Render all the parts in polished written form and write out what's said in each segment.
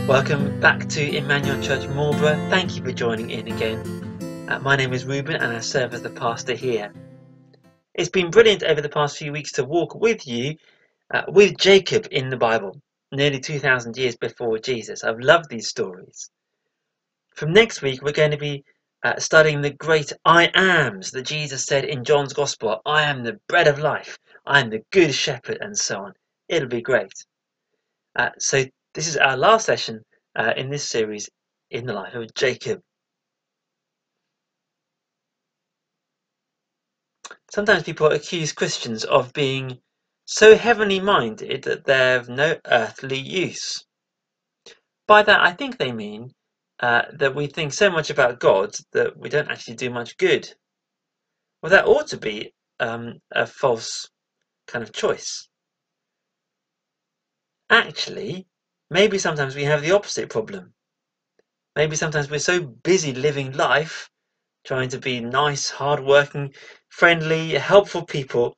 Welcome back to Emmanuel Church Marlborough. Thank you for joining in again. My name is Ruben and I serve as the pastor here. It's been brilliant over the past few weeks to walk with you with Jacob in the Bible, nearly 2,000 years before Jesus. I've loved these stories. From next week, we're going to be studying the great I ams that Jesus said in John's Gospel. I am the bread of life. I am the good shepherd, and so on. It'll be great. So this is our last session in this series in the life of Jacob. Sometimes people accuse Christians of being so heavenly minded that they're of no earthly use. By that, I think they mean that we think so much about God that we don't actually do much good. Well, that ought to be a false kind of choice. Actually, maybe sometimes we have the opposite problem. Maybe sometimes we're so busy living life, trying to be nice, hard-working, friendly, helpful people,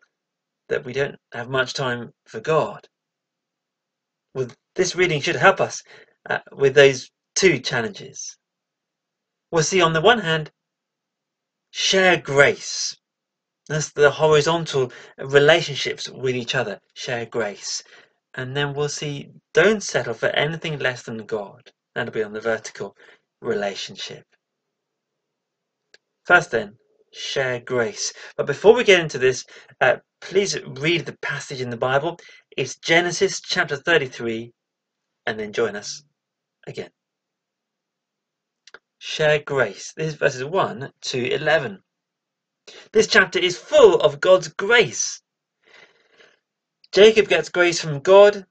that we don't have much time for God. Well, this reading should help us with those two challenges. We'll see, on the one hand, share grace. That's the horizontal relationships with each other. Share grace. And then we'll see, don't settle for anything less than God. That'll be on the vertical relationship. First then, share grace. But before we get into this, please read the passage in the Bible. It's Genesis chapter 33, and then join us again. Share grace. This is verses 1 to 11. This chapter is full of God's grace. Jacob gets grace from God.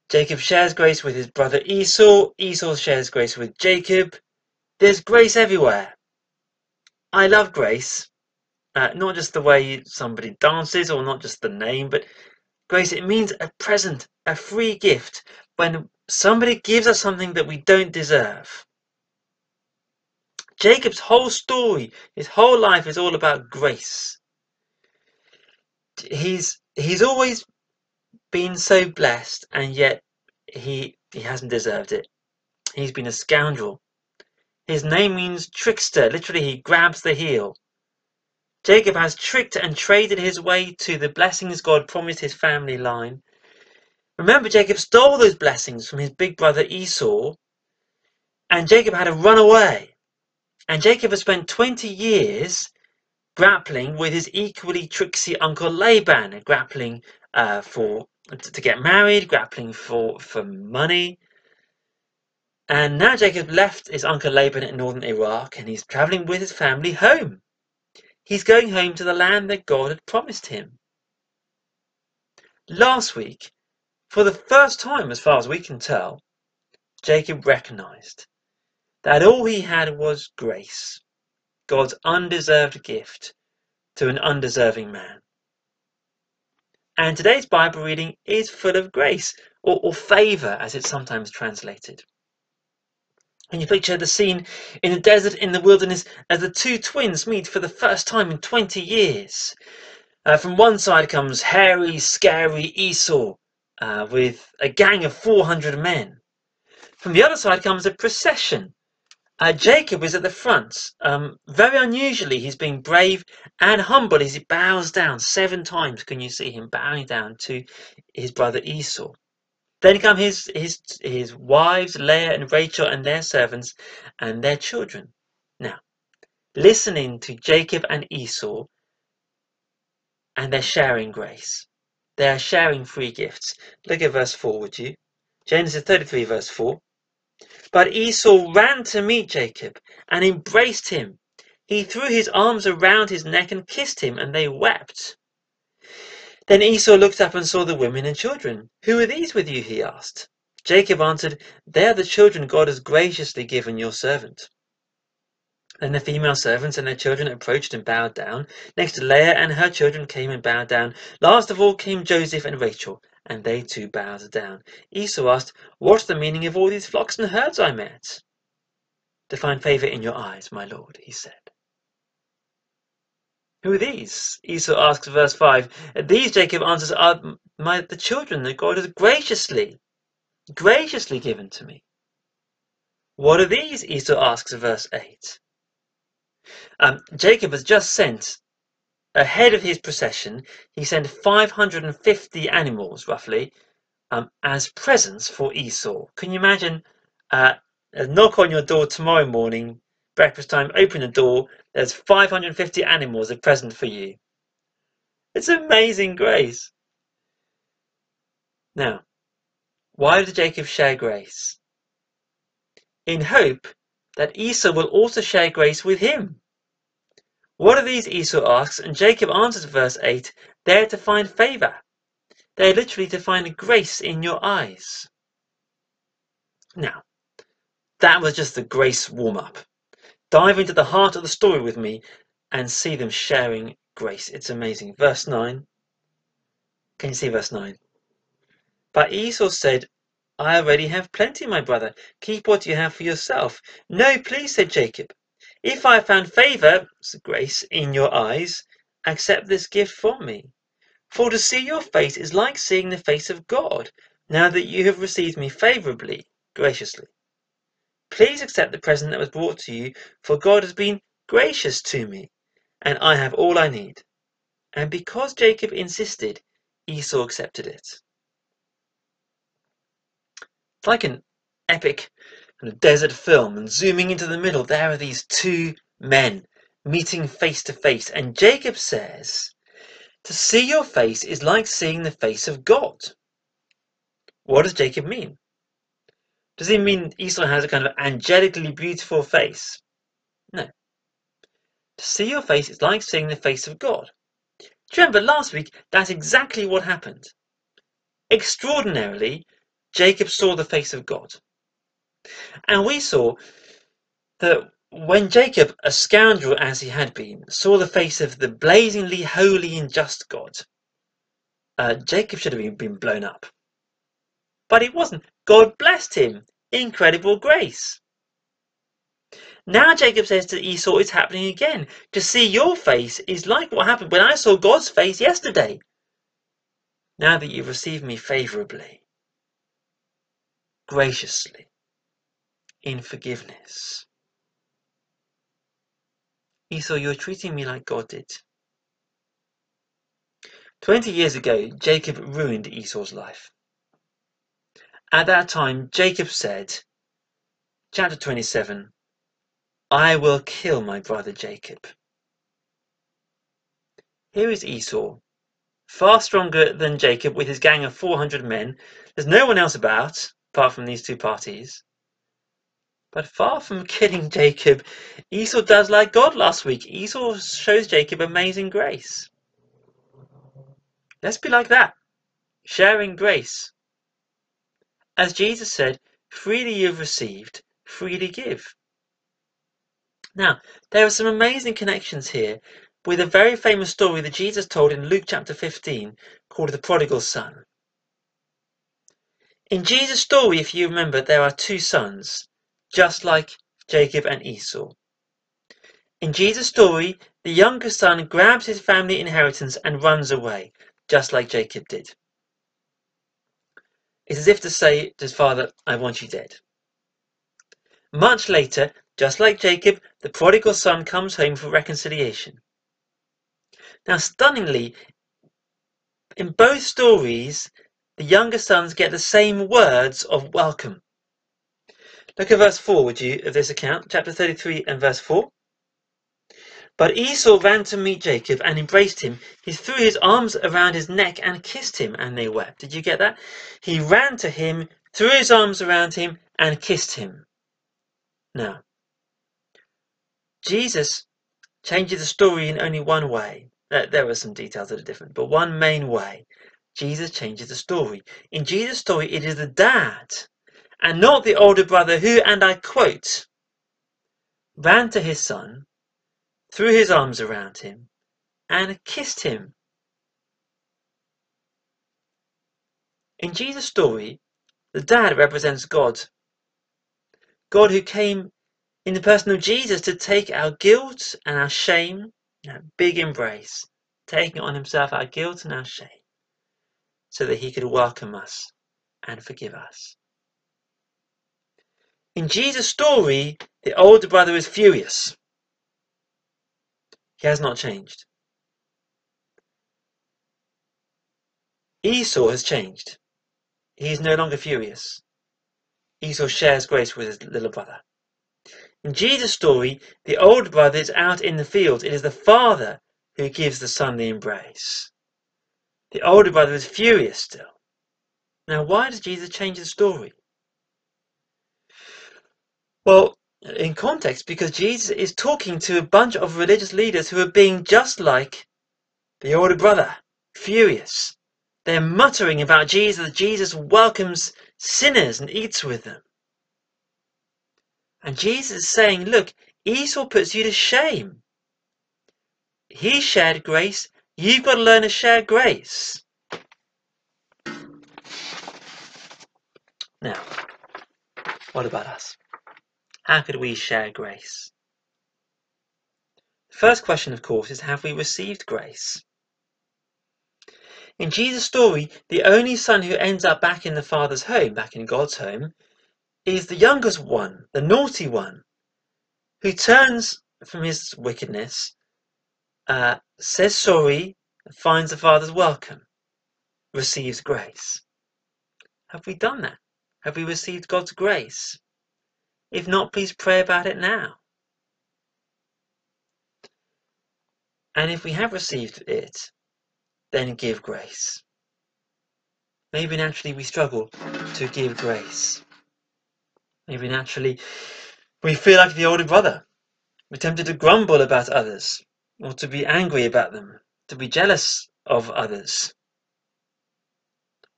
Jacob shares grace with his brother Esau. Esau shares grace with Jacob. There's grace everywhere. I love grace. Not just the way somebody dances or not just the name, but grace, it means a present, a free gift, when somebody gives us something that we don't deserve. Jacob's whole story, his whole life is all about grace. He's always been so blessed, and yet he hasn't deserved it. He's been a scoundrel. His name means trickster. Literally, he grabs the heel. Jacob has tricked and traded his way to the blessings God promised his family line. Remember, Jacob stole those blessings from his big brother Esau, and Jacob had to run away. And Jacob has spent 20 years grappling with his equally tricksy uncle Laban, grappling to get married, grappling for money. And now Jacob left his uncle Laban in northern Iraq, and he's traveling with his family home. He's going home to the land that God had promised him. Last week, for the first time as far as we can tell, Jacob recognized that all he had was grace, God's undeserved gift to an undeserving man. And today's Bible reading is full of grace, or favour as it's sometimes translated. And you picture the scene in the desert, in the wilderness, as the two twins meet for the first time in 20 years. From one side comes hairy, scary Esau with a gang of 400 men. From the other side comes a procession. Jacob is at the front. Very unusually, he's being brave and humble as he bows down 7 times. Can you see him bowing down to his brother Esau? Then come his wives, Leah and Rachel, and their servants and their children. Now, listening to Jacob and Esau, and they're sharing grace. They are sharing free gifts. Look at verse 4, would you? Genesis 33, verse 4. But Esau ran to meet Jacob and embraced him. He threw his arms around his neck and kissed him, and they wept. Then Esau looked up and saw the women and children. Who are these with you? He asked. Jacob answered, They are the children God has graciously given your servant. Then the female servants and their children approached and bowed down. Next, Leah and her children came and bowed down. Last of all came Joseph and Rachel, and they too bowed down. Esau asked, What's the meaning of all these flocks and herds I met? To find favour in your eyes, my lord, he said. Who are these? Esau asks, verse 5. These, Jacob answers, are the children that God has graciously given to me. What are these? Esau asks in verse 8. Jacob has just sent, ahead of his procession, he sent 550 animals, roughly, as presents for Esau. Can you imagine a knock on your door tomorrow morning, breakfast time, open the door, there's 550 animals a present for you. It's amazing grace. Now, why did Jacob share grace? In hope that Esau will also share grace with him. What are these? Esau asks, and Jacob answers verse 8, they're to find favor. They're literally to find grace in your eyes. Now, that was just the grace warm-up. Dive into the heart of the story with me and see them sharing grace. It's amazing. Verse 9. Can you see verse 9? But Esau said, I already have plenty, my brother. Keep what you have for yourself. No, please, said Jacob. If I have found favor, grace, in your eyes, accept this gift from me. For to see your face is like seeing the face of God, now that you have received me favorably, graciously. Please accept the present that was brought to you, for God has been gracious to me, and I have all I need. And because Jacob insisted, Esau accepted it. It's like an epic desert film, and zooming into the middle, there are these two men meeting face to face, and Jacob says, to see your face is like seeing the face of God. What does Jacob mean? Does he mean Esau has a kind of angelically beautiful face? No. To see your face is like seeing the face of God. Do you remember last week? That's exactly what happened. Extraordinarily, Jacob saw the face of God. And we saw that when Jacob, a scoundrel as he had been, saw the face of the blazingly holy and just God, Jacob should have been blown up. But he wasn't. God blessed him. Incredible grace. Now Jacob says to Esau, it's happening again. To see your face is like what happened when I saw God's face yesterday. Now that you've received me favorably, graciously, in forgiveness. Esau, you're treating me like God did. 20 years ago, Jacob ruined Esau's life. At that time, Jacob said, chapter 27, I will kill my brother Jacob. Here is Esau, far stronger than Jacob with his gang of 400 men. There's no one else about, apart from these two parties. But far from killing Jacob, Esau does like God last week. Esau shows Jacob amazing grace. Let's be like that, sharing grace. As Jesus said, freely you've received, freely give. Now, there are some amazing connections here with a very famous story that Jesus told in Luke chapter 15 called the prodigal son. In Jesus' story, if you remember, there are two sons, just like Jacob and Esau. In Jesus' story, the younger son grabs his family inheritance and runs away, just like Jacob did. It's as if to say to his father, I want you dead. Much later, just like Jacob, the prodigal son comes home for reconciliation. Now, stunningly, in both stories, the younger sons get the same words of welcome. Look at verse 4, would you, of this account, chapter 33 and verse 4. But Esau ran to meet Jacob and embraced him. He threw his arms around his neck and kissed him, and they wept. Did you get that? He ran to him, threw his arms around him, and kissed him. Now, Jesus changes the story in only one way. There are some details that are different, but one main way. Jesus changes the story. In Jesus' story, it is the dad, and not the older brother who, and I quote, ran to his son, threw his arms around him, and kissed him. In Jesus' story, the dad represents God. God who came in the person of Jesus to take our guilt and our shame, that big embrace, taking on himself our guilt and our shame, so that he could welcome us and forgive us. In Jesus' story, the older brother is furious. He has not changed. Esau has changed. He is no longer furious. Esau shares grace with his little brother. In Jesus' story, the older brother is out in the field. It is the father who gives the son the embrace. The older brother is furious still. Now, why does Jesus change the story? Well, in context, because Jesus is talking to a bunch of religious leaders who are being just like the older brother, furious. They're muttering about Jesus. Jesus welcomes sinners and eats with them. And Jesus is saying, look, Esau puts you to shame. He shared grace. You've got to learn to share grace. Now, what about us? How could we share grace? The first question, of course, is have we received grace? In Jesus' story, the only son who ends up back in the Father's home, back in God's home, is the youngest one, the naughty one, who turns from his wickedness, says sorry, finds the Father's welcome, receives grace. Have we done that? Have we received God's grace? If not, please pray about it now. And if we have received it, then give grace. Maybe naturally we struggle to give grace. Maybe naturally we feel like the older brother. We're tempted to grumble about others, or to be angry about them, to be jealous of others,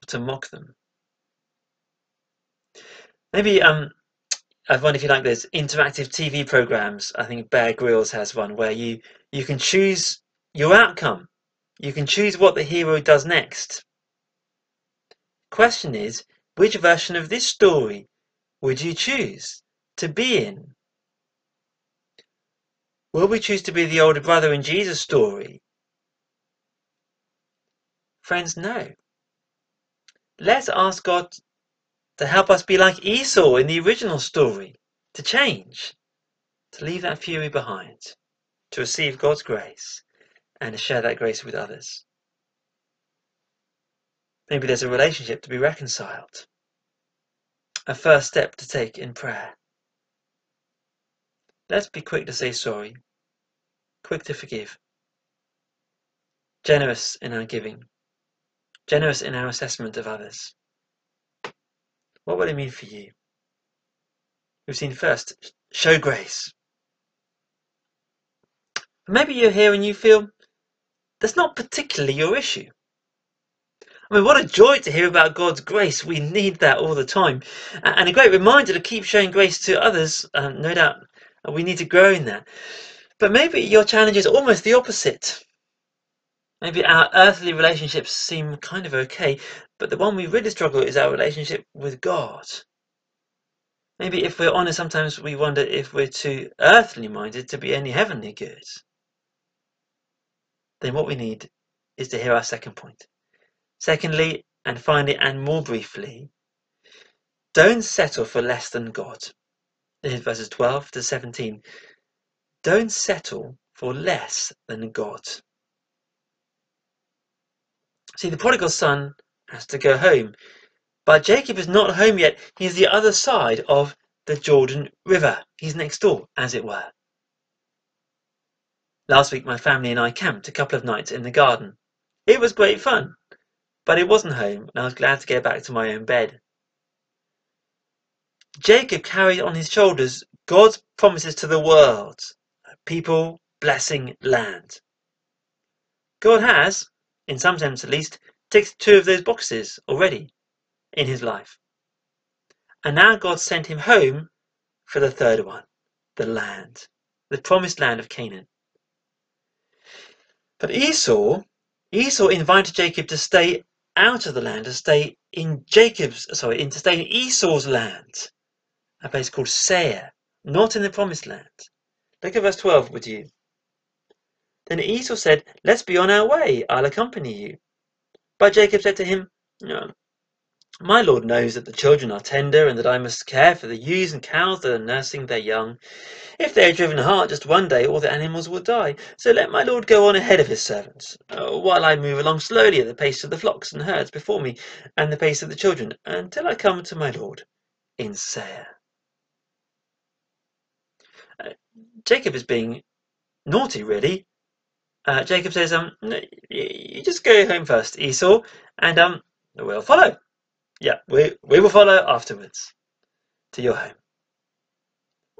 or to mock them. Maybe I wonder if you like those interactive TV programs. I think Bear Grylls has one where you can choose your outcome. You can choose what the hero does next. Question is, which version of this story would you choose to be in? Will we choose to be the older brother in Jesus' story? Friends, no. Let's ask God to help us be like Esau in the original story, to change, to leave that fury behind, to receive God's grace, and to share that grace with others. Maybe there's a relationship to be reconciled, a first step to take in prayer. Let's be quick to say sorry, quick to forgive, generous in our giving, generous in our assessment of others. What would it mean for you? We've seen first, show grace. Maybe you're here and you feel that's not particularly your issue. I mean, what a joy to hear about God's grace. We need that all the time. And a great reminder to keep showing grace to others. No doubt we need to grow in that. But maybe your challenge is almost the opposite. Maybe our earthly relationships seem kind of okay, but the one we really struggle is our relationship with God. Maybe if we're honest, sometimes we wonder if we're too earthly minded to be any heavenly good. Then what we need is to hear our second point. Secondly, and finally, and more briefly, don't settle for less than God. This is verses 12 to 17. Don't settle for less than God. See, the prodigal son has to go home, but Jacob is not home yet. He's the other side of the Jordan River. He's next door, as it were. Last week, my family and I camped a couple of nights in the garden. It was great fun, but it wasn't home, and I was glad to get back to my own bed. Jacob carried on his shoulders God's promises to the world, people, blessing, land. God has, in some sense at least, ticked two of those boxes already in his life. And now God sent him home for the third one, the land, the promised land of Canaan. But Esau invited Jacob to stay out of the land, to stay in Esau's land, a place called Seir, not in the promised land. Look at verse 12 with you. Then Esau said, "Let's be on our way, I'll accompany you." But Jacob said to him, "No, My Lord knows that the children are tender and that I must care for the ewes and cows that are nursing their young. If they are driven hard, just one day all the animals will die. So let my Lord go on ahead of his servants, while I move along slowly at the pace of the flocks and herds before me, and the pace of the children, until I come to my Lord in Seir. Jacob is being naughty, really. Jacob says, "No, you just go home first, Esau, and we'll follow. Yeah, we will follow afterwards to your home."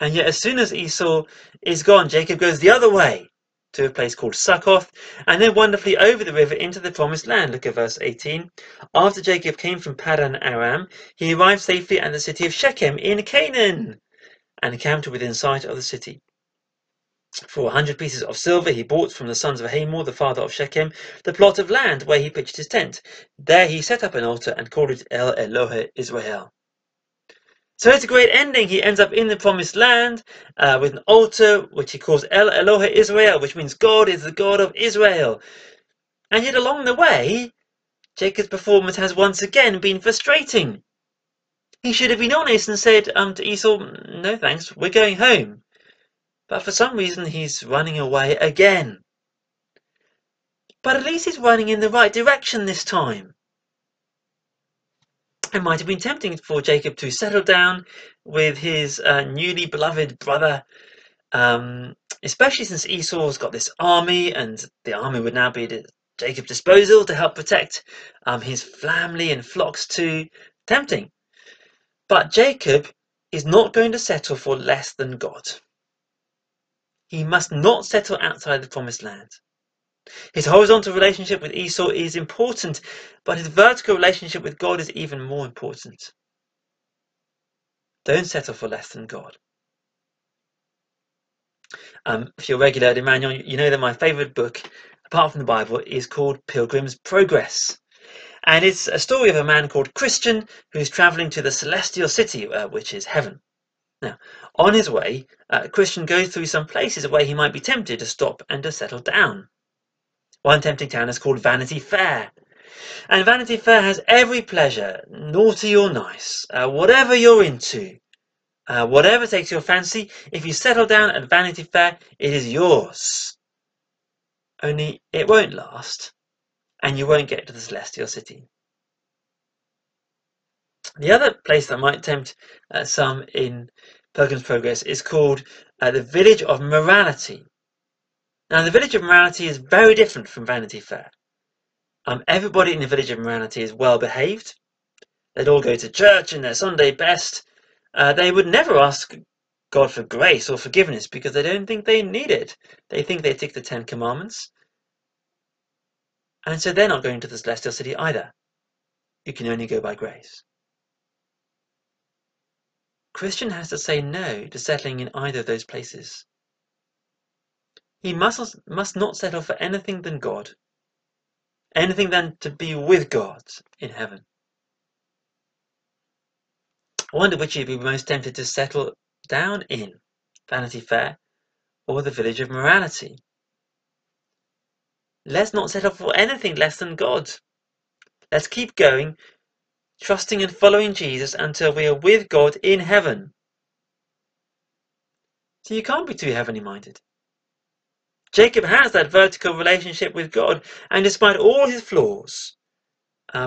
And yet, as soon as Esau is gone, Jacob goes the other way to a place called Succoth, and then wonderfully over the river into the promised land. Look at verse 18. After Jacob came from Paddan Aram, he arrived safely at the city of Shechem in Canaan, and camped within sight of the city. For 100 pieces of silver he bought from the sons of Hamor, the father of Shechem, the plot of land where he pitched his tent. There he set up an altar and called it El Elohe Israel. So it's a great ending. He ends up in the promised land with an altar which he calls El Elohe Israel, which means God is the God of Israel. And yet along the way, Jacob's performance has once again been frustrating. He should have been honest and said to Esau, "No thanks, we're going home." But for some reason he's running away again. But at least he's running in the right direction this time. It might have been tempting for Jacob to settle down with his newly beloved brother, especially since Esau's got this army, and the army would now be at Jacob's disposal to help protect his family and flocks too. Tempting. But Jacob is not going to settle for less than God. He must not settle outside the promised land. His horizontal relationship with Esau is important, but his vertical relationship with God is even more important. Don't settle for less than God. If you're regular at Emmanuel, you know that my favourite book, apart from the Bible, is called Pilgrim's Progress. And it's a story of a man called Christian who's travelling to the celestial city, which is heaven. Now, on his way, Christian goes through some places where he might be tempted to stop and to settle down. One tempting town is called Vanity Fair. And Vanity Fair has every pleasure, naughty or nice, whatever you're into, whatever takes your fancy. If you settle down at Vanity Fair, it is yours. Only it won't last, and you won't get to the celestial city. The other place that might tempt some in Pilgrim's Progress is called the Village of Morality. Now, the Village of Morality is very different from Vanity Fair. Everybody in the Village of Morality is well behaved. They'd all go to church in their Sunday best. They would never ask God for grace or forgiveness because they don't think they need it. They think they tick the 10 Commandments. And so they're not going to the celestial city either. You can only go by grace. Christian has to say no to settling in either of those places. He must not settle for anything than God. Anything than to be with God in heaven. I wonder which you'd be most tempted to settle down in, Vanity Fair or the Village of Morality. Let's not settle for anything less than God. Let's keep going, trusting and following Jesus until we are with God in heaven. So you can't be too heavenly minded. Jacob has that vertical relationship with God, and despite all his flaws,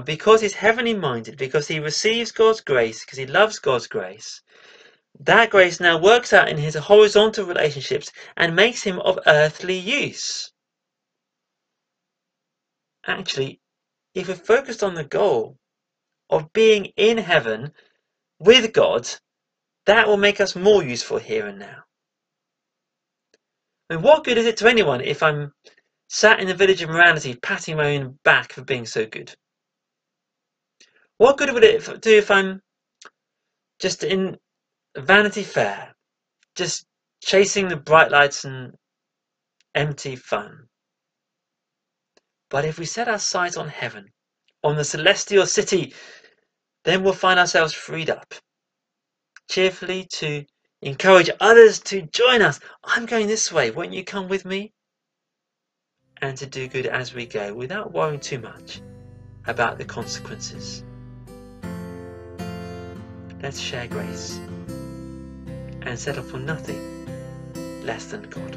because he's heavenly minded, because he receives God's grace, because he loves God's grace, that grace now works out in his horizontal relationships and makes him of earthly use. Actually, if we're focused on the goal of being in heaven with God, that will make us more useful here and now. And what good is it to anyone if I'm sat in the Village of Morality patting my own back for being so good? What good would it do if I'm just in Vanity Fair, just chasing the bright lights and empty fun? But if we set our sights on heaven, on the celestial city, then we'll find ourselves freed up, cheerfully to encourage others to join us. I'm going this way, won't you come with me? And to do good as we go without worrying too much about the consequences. Let's share grace and settle for nothing less than God.